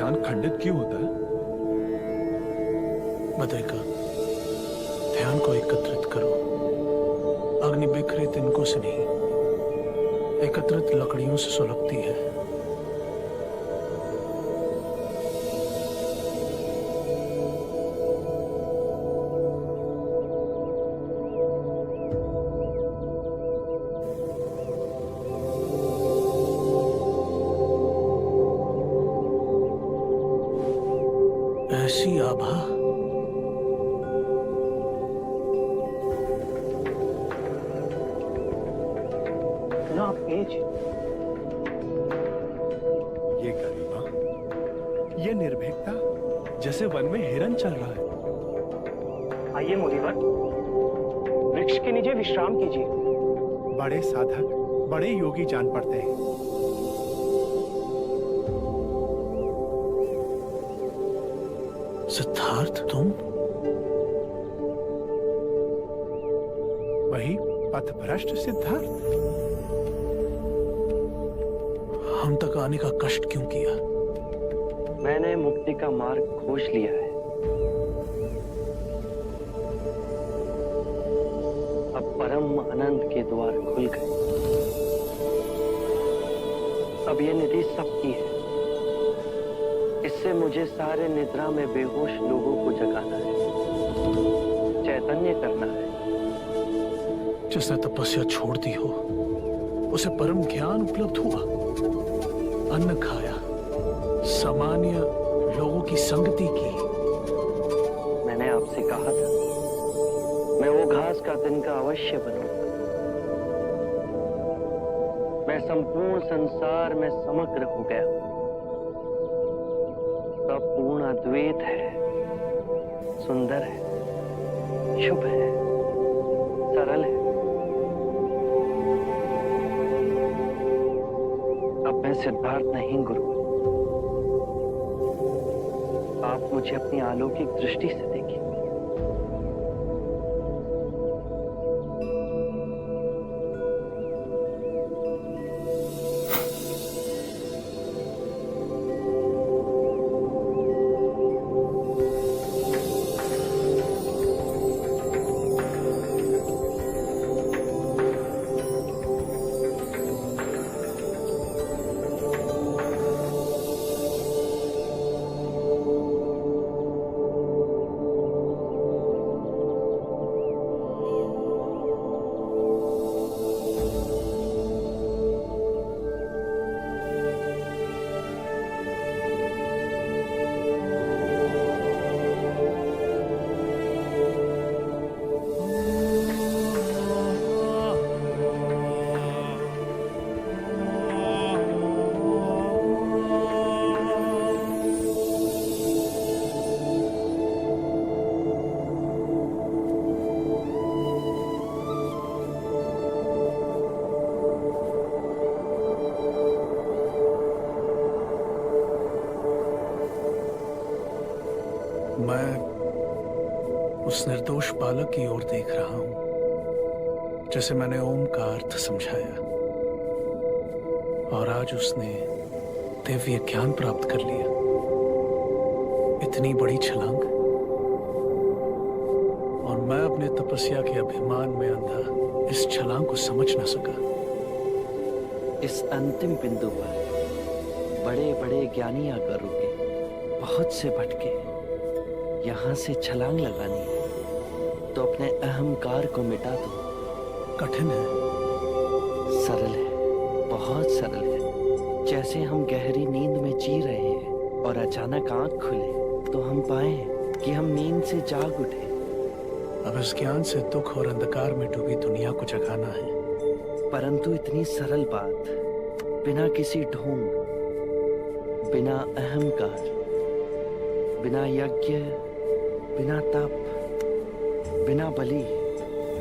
ध्यान खंडित क्यों होता है? बद्रिका, ध्यान को एकत्रित करो। अग्नि बिखरे तिनकों से नहीं, एकत्रित लकड़ियों से सुलगती है। ऐसी आभा ना पेज। ये गरिमा, ये निर्भीकता, जैसे वन में हिरन चल रहा है। आइए मुनिवर, वृक्ष के नीचे विश्राम कीजिए। बड़े साधक, बड़े योगी जान पड़ते हैं। सिद्धार्थ, तुम? वही पथभ्रष्ट सिद्धार्थ। हम तक आने का कष्ट क्यों किया? मैंने मुक्ति का मार्ग खोज लिया है। अब परम आनंद के द्वार खुल गए। अब ये निधि सबकी है। इससे मुझे सारे निद्रा में बेहोश लोगों को जगाना है, चैतन्य करना है। जिसने तपस्या छोड़ दी हो, उसे परम ज्ञान उपलब्ध हुआ। अन्न खाया, सामान्य लोगों की संगति की। मैंने आपसे कहा था, मैं वो घास का तिनका अवश्य बनूंगा। मैं संपूर्ण संसार में समग्र हो गया हूं। सब पूर्ण अद्वैत है, सुंदर है, शुभ है, सरल है। अब मैं सिद्धार्थ नहीं गुरु। आप मुझे अपनी अलौकिक दृष्टि से देखिए। मैं उस निर्दोष बालक की ओर देख रहा हूं, जैसे मैंने ओम का अर्थ समझाया, और आज उसने दिव्य ज्ञान प्राप्त कर लिया। इतनी बड़ी छलांग, और मैं अपने तपस्या के अभिमान में अंधा इस छलांग को समझ न सका। इस अंतिम बिंदु पर बड़े बड़े ज्ञानी आकर रुके, बहुत से भटके। यहां से छलांग लगानी है तो अपने अहंकार को मिटा दो। कठिन है, सरल है, बहुत सरल है। जैसे हम गहरी नींद में जी रहे हैं और अचानक आंख खुले तो हम पाए कि हम नींद से जाग उठे। अब इस ज्ञान से दुख और अंधकार में डूबी दुनिया को जगाना है। परंतु इतनी सरल बात, बिना किसी ढोंग, बिना अहंकार, बिना यज्ञ, बिना तप, बिना बलि,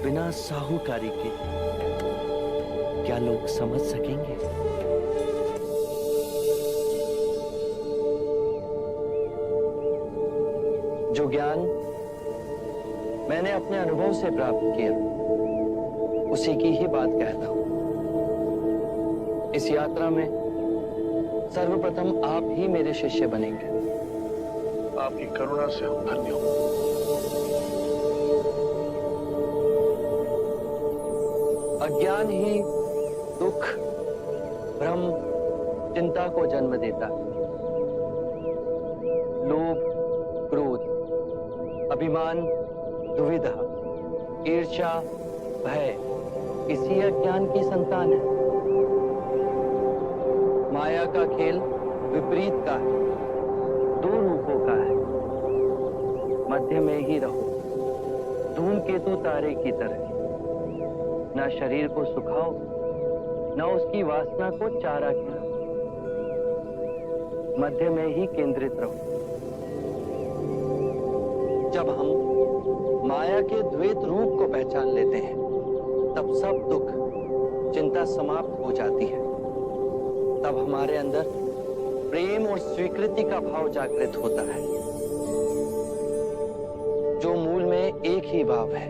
बिना साहूकारी के, क्या लोग समझ सकेंगे? जो ज्ञान मैंने अपने अनुभव से प्राप्त किया, उसी की ही बात कहता हूं। इस यात्रा में सर्वप्रथम आप ही मेरे शिष्य बनेंगे। आपकी करुणा से हम धन्य हो। अज्ञान ही दुख, भ्रम, चिंता को जन्म देता है। लोभ, क्रोध, अभिमान, दुविधा, ईर्ष्या, भय इसी अज्ञान की संतान है। माया का खेल विपरीत का है, दो रूपों का है। मध्य में ही रहो, धूमकेतु तारे की तरह। ना शरीर को सुखाओ, ना उसकी वासना को चारा खिलाओ। मध्य में ही केंद्रित रहो। जब हम माया के द्वैत रूप को पहचान लेते हैं, तब सब दुख, चिंता समाप्त हो जाती है। तब हमारे अंदर प्रेम और स्वीकृति का भाव जागृत होता है, जो मूल में एक ही भाव है।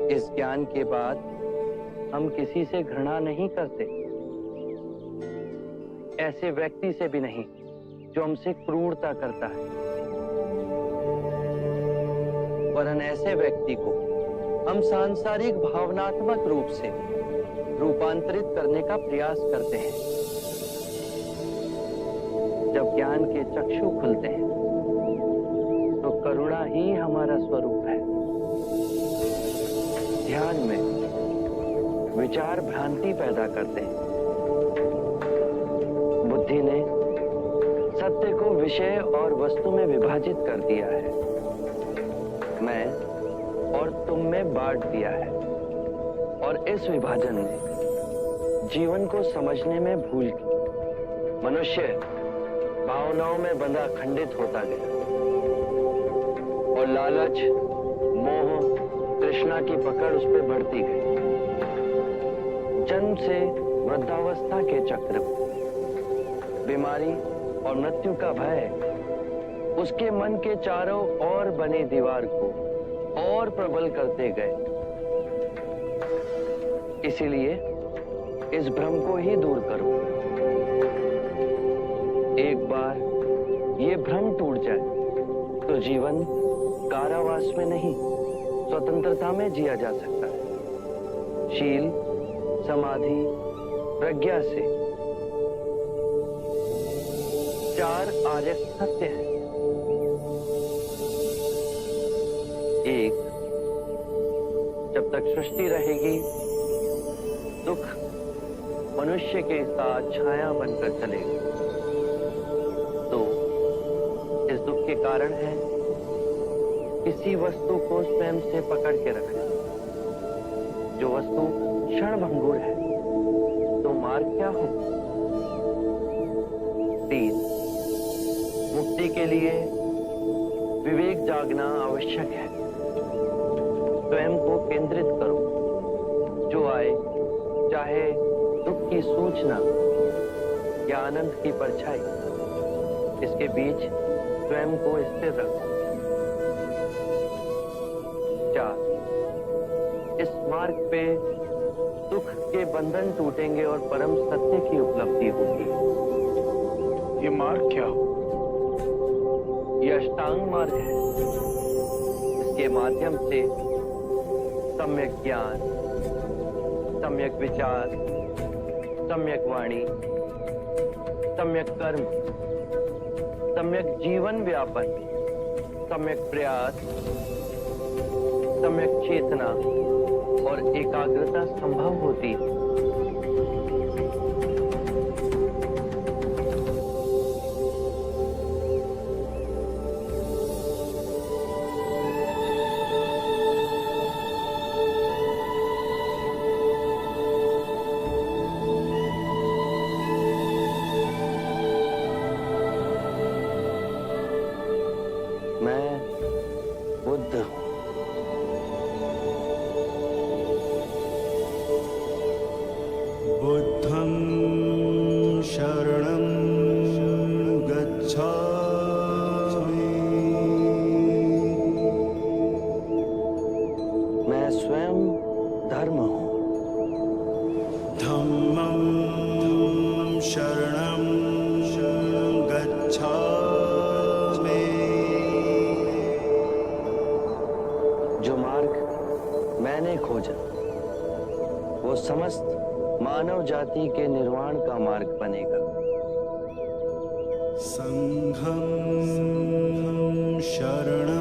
इस ज्ञान के बाद हम किसी से घृणा नहीं करते, ऐसे व्यक्ति से भी नहीं जो हमसे क्रूरता करता है, वरन ऐसे व्यक्ति को हम सांसारिक भावनात्मक रूप से रूपांतरित करने का प्रयास करते हैं। जब ज्ञान के चक्षु खुलते हैं, तो करुणा ही हमारा स्वरूप है। ध्यान में विचार भ्रांति पैदा करते हैं। बुद्धि ने सत्य को विषय और वस्तु में विभाजित कर दिया है, मैं और तुम में बांट दिया है, और इस विभाजन ने जीवन को समझने में भूल की मनुष्य भावनाओं में बंधा खंडित होता गया, और लालच, मोह, तृष्णा की पकड़ उस पर बढ़ती गई। जन्म से वृद्धावस्था के चक्र को, बीमारी और मृत्यु का भय उसके मन के चारों ओर बनी दीवार को और प्रबल करते गए। इसीलिए इस भ्रम को ही दूर करो। एक बार ये भ्रम टूट जाए तो जीवन कारावास में नहीं, स्वतंत्रता में जिया जा सकता है। शील, समाधि, प्रज्ञा से चार आर्य सत्य है। एक, जब तक सृष्टि रहेगी, दुख मनुष्य के साथ छाया बनकर चलेगा। दो, इस दुख के कारण है किसी वस्तु को स्वयं से पकड़ के रखना। जो वस्तु क्षणभंगुर है, तो मार्ग क्या हो? तीन, मुक्ति के लिए विवेक जागना आवश्यक है। स्वयं को केंद्रित करो। जो आए, चाहे दुख की सूचना या आनंद की परछाई, इसके बीच स्वयं को स्थिर रखो। चार, इस मार्ग पे दुख के बंधन टूटेंगे और परम सत्य की उपलब्धि होगी। ये मार्ग क्या हो? ये अष्टांग मार्ग है। इसके माध्यम से सम्यक ज्ञान, सम्यक विचार, सम्यक वाणी, सम्यक कर्म, सम्यक जीवन व्यापन, सम्यक प्रयास, सम्यक चेतना और एकाग्रता संभव होती है। मैं बुद्ध हूं। बुद्धं शरणं गच्छामि। मैं स्वयं धर्म हूं। धम्मं वो समस्त मानव जाति के निर्वाण का मार्ग बनेगा। संघं शरणं